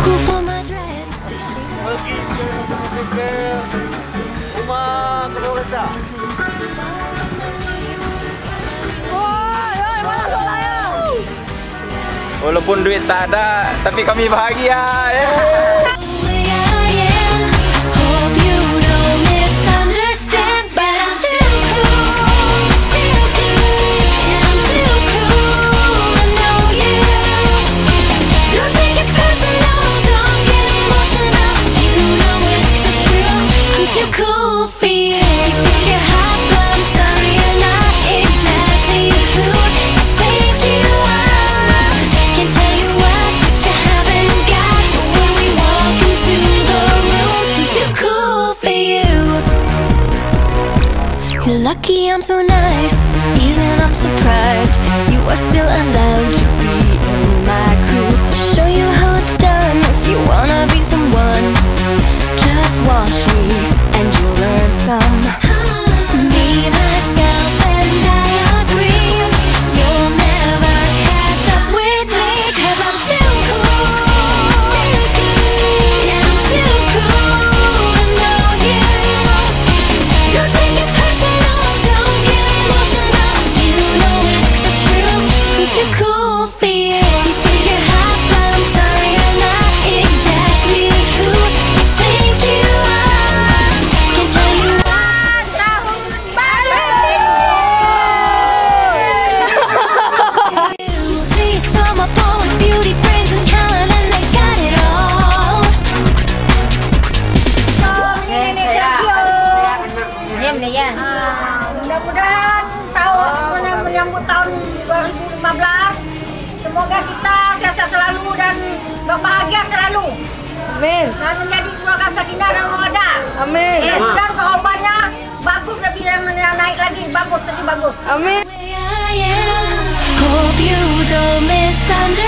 cool for my dress. Rumah Kapolres dah. Walaupun duit tak ada, tapi kami bahagia. Hope you don't misunderstand, but I'm too cool. I'm too cool, I know you. Don't take it personal, don't get emotional. You know it's the truth. I'm too cool for you. You think you're hot, but I'm sorry you're not exactly who I think you are. Can't tell you what you haven't got, but when we walk into the room, I'm too cool for you. You're lucky I'm so nice, even I'm surprised you are still allowed to be in my crew. I'll show you how it's done if you wanna be someone. Just watch me and you'll learn some. Be myself and I agree. You'll never catch up with me, 'cause I'm too cool. Yeah, I'm too cool, I know you. Don't take it personal, don't get emotional. You know it's the truth. I'm too cool for you. You think you're hot, but I'm sorry you're not exactly who you think you are. Can't tell you you see some up all with beauty, brains and talent, and they got it all. Mudah-mudahan menyambut tahun 2015, semoga kita sehat selalu dan berbahagia selalu. Amin. Dan menjadi keluarga sakinah dan mawaddah. Amin. Dan jawabannya bagus, lebih naik lagi, bagus, lebih bagus. Amin. I am. Hope you don't misunderstand.